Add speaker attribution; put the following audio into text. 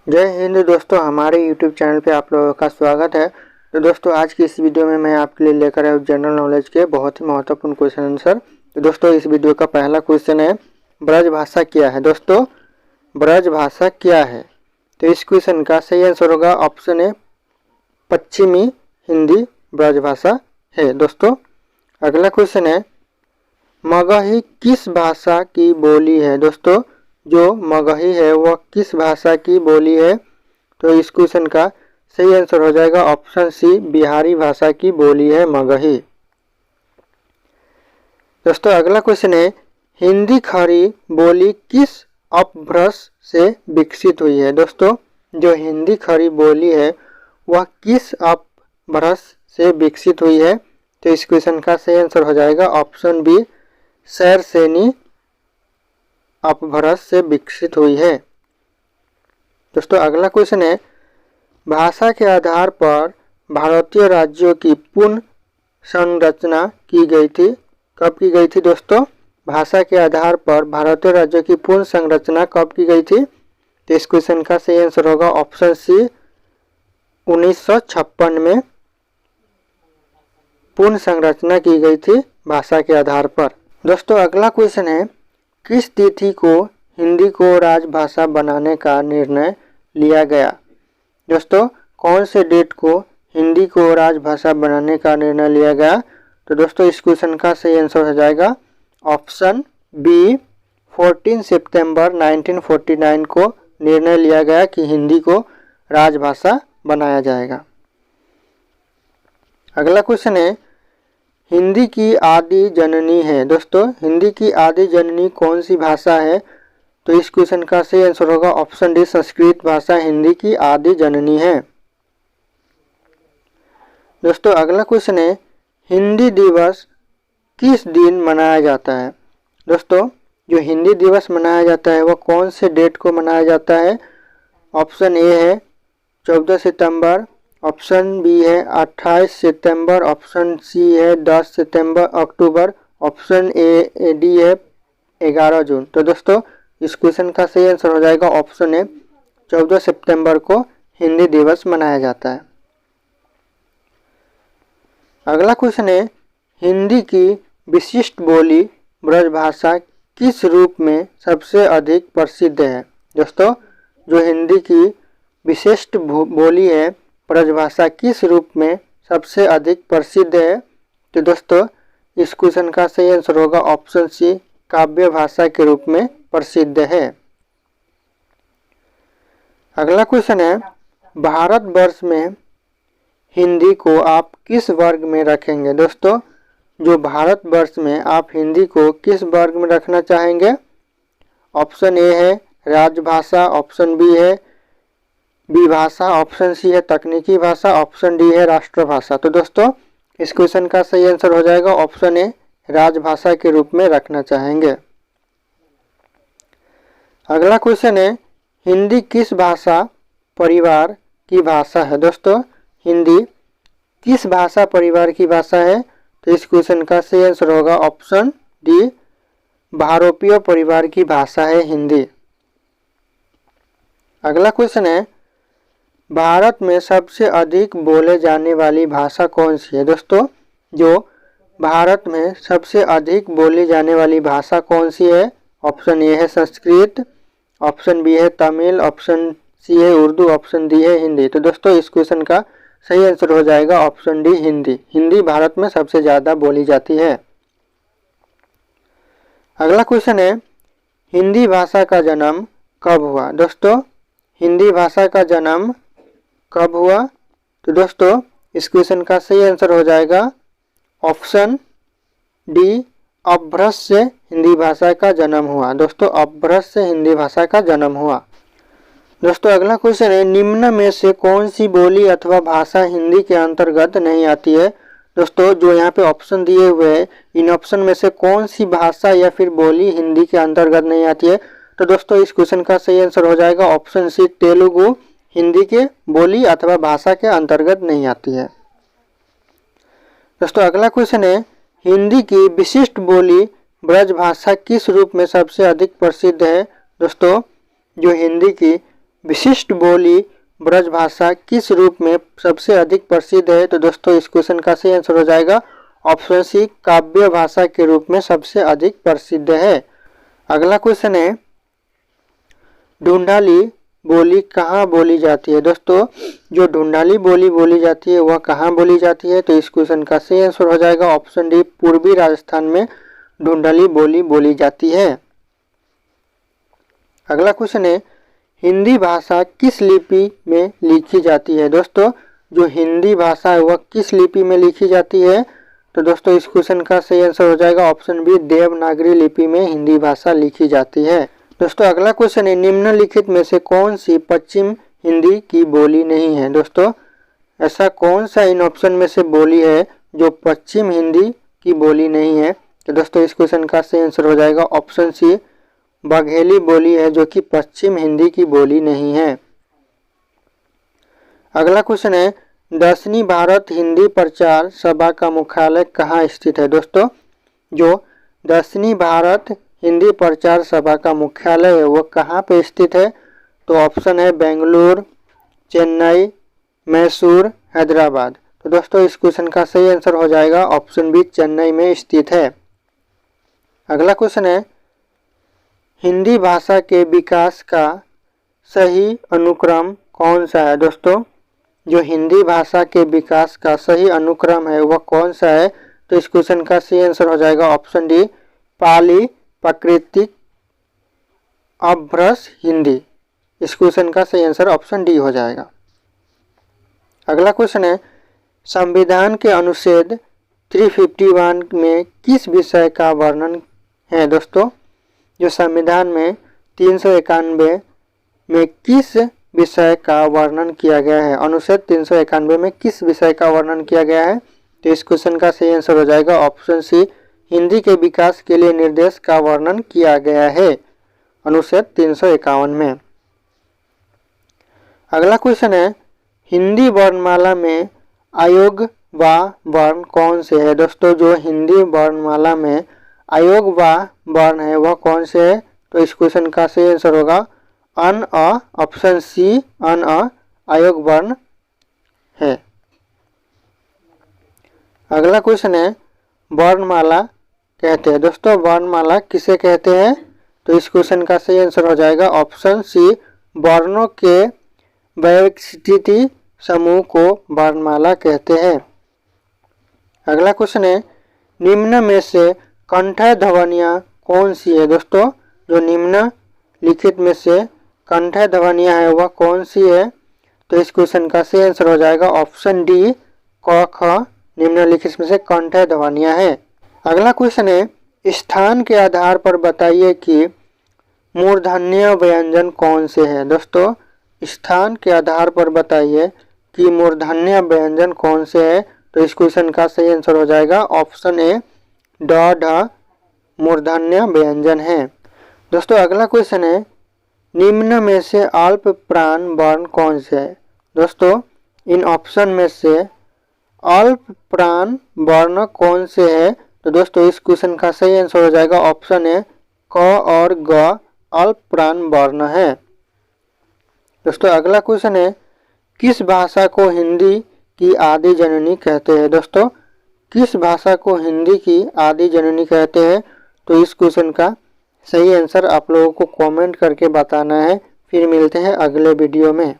Speaker 1: जय हिंद दोस्तों, हमारे YouTube चैनल पे आप लोगों का स्वागत है। तो दोस्तों, आज की इस वीडियो में मैं आपके लिए लेकर आया हूँ जनरल नॉलेज के बहुत ही महत्वपूर्ण क्वेश्चन आंसर। तो दोस्तों, इस वीडियो का पहला क्वेश्चन है, ब्रज भाषा क्या है। दोस्तों, ब्रज भाषा क्या है? तो इस क्वेश्चन का सही आंसर होगा ऑप्शन ए, पश्चिमी हिंदी ब्रज भाषा है। दोस्तों, अगला क्वेश्चन है, मगही किस भाषा की बोली है। दोस्तों, जो मगही है वह किस भाषा की बोली है? तो इस क्वेश्चन का सही आंसर हो जाएगा ऑप्शन सी, बिहारी भाषा की बोली है मगही। दोस्तों, अगला क्वेश्चन है, हिंदी खड़ी बोली किस अपभ्रंश से विकसित हुई है। दोस्तों, जो हिंदी खड़ी बोली है वह किस अपभ्रंश से विकसित हुई है? तो इस क्वेश्चन का सही आंसर हो जाएगा ऑप्शन बी, शैरसेनी अपभ्रंश से विकसित हुई है। दोस्तों, अगला क्वेश्चन है, भाषा के आधार पर भारतीय राज्यों की पुनः संरचना की गई थी। कब की गई थी? दोस्तों, भाषा के आधार पर भारतीय राज्यों की पुनः संरचना कब की गई थी? तो इस क्वेश्चन का सही आंसर होगा ऑप्शन सी, 1956 में पुनः संरचना की गई थी भाषा के आधार पर। दोस्तों, अगला क्वेश्चन है, किस तिथि को हिंदी को राजभाषा बनाने का निर्णय लिया गया। दोस्तों, कौन से डेट को हिंदी को राजभाषा बनाने का निर्णय लिया गया? तो दोस्तों, इस क्वेश्चन का सही आंसर हो जाएगा ऑप्शन बी, 14 सितंबर 1949 को निर्णय लिया गया कि हिंदी को राजभाषा बनाया जाएगा। अगला क्वेश्चन है, हिंदी की आदि जननी है। दोस्तों, हिंदी की आदि जननी कौन सी भाषा है? तो इस क्वेश्चन का सही आंसर होगा ऑप्शन डी, संस्कृत भाषा हिंदी की आदि जननी है। दोस्तों, अगला क्वेश्चन है, हिंदी दिवस किस दिन मनाया जाता है। दोस्तों, जो हिंदी दिवस मनाया जाता है वह कौन से डेट को मनाया जाता है? ऑप्शन ए है 14 सितंबर, ऑप्शन बी है 28 सितंबर, ऑप्शन सी है 10 सितंबर अक्टूबर, ऑप्शन ए डी है 11 जून। तो दोस्तों, इस क्वेश्चन का सही आंसर हो जाएगा ऑप्शन ए, 14 सितंबर को हिंदी दिवस मनाया जाता है। अगला क्वेश्चन है, हिंदी की विशिष्ट बोली ब्रजभाषा किस रूप में सबसे अधिक प्रसिद्ध है। दोस्तों, जो हिंदी की विशिष्ट बोली है ब्रजभाषा किस रूप में सबसे अधिक प्रसिद्ध है? तो दोस्तों, इस क्वेश्चन का सही आंसर होगा ऑप्शन सी, काव्य भाषा के रूप में प्रसिद्ध है। अगला क्वेश्चन है, भारतवर्ष में हिंदी को आप किस वर्ग में रखेंगे। दोस्तों, जो भारतवर्ष में आप हिंदी को किस वर्ग में रखना चाहेंगे? ऑप्शन ए है राजभाषा, ऑप्शन बी है विभाषा, ऑप्शन सी है तकनीकी भाषा, ऑप्शन डी है राष्ट्रभाषा। तो दोस्तों, इस क्वेश्चन का सही आंसर हो जाएगा ऑप्शन ए, राजभाषा के रूप में रखना चाहेंगे। अगला क्वेश्चन है, हिंदी किस भाषा परिवार की भाषा है। दोस्तों, हिंदी किस भाषा परिवार की भाषा है? तो इस क्वेश्चन का सही आंसर होगा ऑप्शन डी, भारोपीय परिवार की भाषा है हिंदी। अगला क्वेश्चन है, भारत में सबसे अधिक बोले जाने वाली भाषा कौन सी है। दोस्तों, जो भारत में सबसे अधिक बोली जाने वाली भाषा कौन सी है? ऑप्शन ए है संस्कृत, ऑप्शन बी है तमिल, ऑप्शन सी है उर्दू, ऑप्शन डी है हिंदी। तो दोस्तों, इस क्वेश्चन का सही आंसर हो जाएगा ऑप्शन डी, हिंदी। हिंदी भारत में सबसे ज़्यादा बोली जाती है। अगला क्वेश्चन है, हिंदी भाषा का जन्म कब हुआ। दोस्तों, हिंदी भाषा का जन्म कब हुआ? तो दोस्तों, इस क्वेश्चन का सही आंसर हो जाएगा ऑप्शन डी, अपभ्रंश से हिंदी भाषा का जन्म हुआ। दोस्तों, अपभ्रंश से हिंदी भाषा का जन्म हुआ। दोस्तों, अगला क्वेश्चन है, निम्न में से कौन सी बोली अथवा भाषा हिंदी के अंतर्गत नहीं आती है। दोस्तों, जो यहाँ पे ऑप्शन दिए हुए हैं, इन ऑप्शन में से कौन सी भाषा या फिर बोली हिंदी के अंतर्गत नहीं आती है? तो दोस्तों, इस क्वेश्चन का सही आंसर हो जाएगा ऑप्शन सी, तेलुगु हिंदी के बोली अथवा भाषा के अंतर्गत नहीं आती है। दोस्तों, अगला क्वेश्चन है, हिंदी की विशिष्ट बोली ब्रजभाषा किस रूप में सबसे अधिक प्रसिद्ध है। दोस्तों, जो हिंदी की विशिष्ट बोली ब्रजभाषा किस रूप में सबसे अधिक प्रसिद्ध है? तो दोस्तों इस क्वेश्चन का सही आंसर हो जाएगा ऑप्शन सी, काव्य भाषा के रूप में सबसे अधिक प्रसिद्ध है। अगला क्वेश्चन है, ढूंढाली बोली कहाँ बोली जाती है? दोस्तों जो ढूंढाली बोली बोली जाती है वह कहाँ बोली जाती है? तो इस क्वेश्चन का सही आंसर हो जाएगा ऑप्शन डी, पूर्वी राजस्थान में ढूंढाली बोली बोली जाती है। अगला क्वेश्चन है, हिंदी भाषा किस लिपि में लिखी जाती है? दोस्तों जो हिंदी भाषा है वह किस लिपि में लिखी जाती है? तो दोस्तों इस क्वेश्चन का सही आंसर हो जाएगा ऑप्शन बी, देवनागरी लिपि में हिंदी भाषा लिखी जाती है। दोस्तों अगला क्वेश्चन है, निम्नलिखित में से कौन सी पश्चिम हिंदी की बोली नहीं है? दोस्तों ऐसा कौन सा इन ऑप्शन में से बोली है जो पश्चिम हिंदी की बोली नहीं है? तो दोस्तों इस क्वेश्चन का सही आंसर हो जाएगा ऑप्शन सी, बघेली बोली है जो कि पश्चिम हिंदी की बोली नहीं है। अगला क्वेश्चन है, 10वीं भारत हिंदी प्रचार सभा का मुख्यालय कहाँ स्थित है? दोस्तों जो 10वीं भारत हिंदी प्रचार सभा का मुख्यालय है वो कहाँ पे स्थित है? तो ऑप्शन है बेंगलुरु, चेन्नई, मैसूर, हैदराबाद। तो दोस्तों इस क्वेश्चन का सही आंसर हो जाएगा ऑप्शन बी, चेन्नई में स्थित है। अगला क्वेश्चन है, हिंदी भाषा के विकास का सही अनुक्रम कौन सा है? दोस्तों जो हिंदी भाषा के विकास का सही अनुक्रम है वह कौन सा है? तो इस क्वेश्चन का सही आंसर हो जाएगा ऑप्शन डी, पाली, प्राकृतिक, अपभ्रंश, हिंदी। इस क्वेश्चन का सही आंसर ऑप्शन डी हो जाएगा। अगला क्वेश्चन है, संविधान के अनुच्छेद 351 में किस विषय का वर्णन है? दोस्तों जो संविधान में 391 में किस विषय का वर्णन किया गया है? अनुच्छेद 391 में किस विषय का वर्णन किया गया है? तो इस क्वेश्चन का सही आंसर हो जाएगा ऑप्शन सी, हिंदी के विकास के लिए निर्देश का वर्णन किया गया है अनुच्छेद 351 में। अगला क्वेश्चन है, हिंदी वर्णमाला में अयोग व वर्ण कौन से है? दोस्तों जो हिंदी वर्णमाला में अयोग व वर्ण है वह कौन से है? तो इस क्वेश्चन का सही आंसर होगा अन अ, ऑप्शन सी, अन अ अयोग वर्ण है। अगला क्वेश्चन है, वर्णमाला कहते हैं? दोस्तों वर्णमाला किसे कहते हैं? तो इस क्वेश्चन का सही आंसर हो जाएगा ऑप्शन सी, वर्णों के व्यवस्थित समूह को वर्णमाला कहते हैं। अगला क्वेश्चन है, निम्न में से कंठय ध्वनियाँ कौन सी है? दोस्तों जो निम्न लिखित में से कंठय ध्वनियाँ है वह कौन सी है? तो इस क्वेश्चन का सही आंसर हो जाएगा ऑप्शन डी, क ख निम्नलिखित में से कंठय ध्वनियाँ है। अगला क्वेश्चन है, स्थान के आधार पर बताइए कि मूर्धन्य व्यंजन कौन से हैं? दोस्तों स्थान के आधार पर बताइए कि मूर्धन्य व्यंजन कौन से है? तो इस क्वेश्चन का सही आंसर हो जाएगा ऑप्शन ए, ड ढ मूर्धन्य व्यंजन है। दोस्तों अगला क्वेश्चन है, निम्न में से अल्प प्राण वर्ण कौन से है? दोस्तों इन ऑप्शन में से अल्प प्राण वर्ण कौन से है? तो दोस्तों इस क्वेश्चन का सही आंसर हो जाएगा ऑप्शन है, क और ग अल्प प्राण वर्ण है। दोस्तों अगला क्वेश्चन है, किस भाषा को हिंदी की आदि जननी कहते हैं? दोस्तों किस भाषा को हिंदी की आदि जननी कहते हैं? तो इस क्वेश्चन का सही आंसर आप लोगों को कमेंट करके बताना है। फिर मिलते हैं अगले वीडियो में।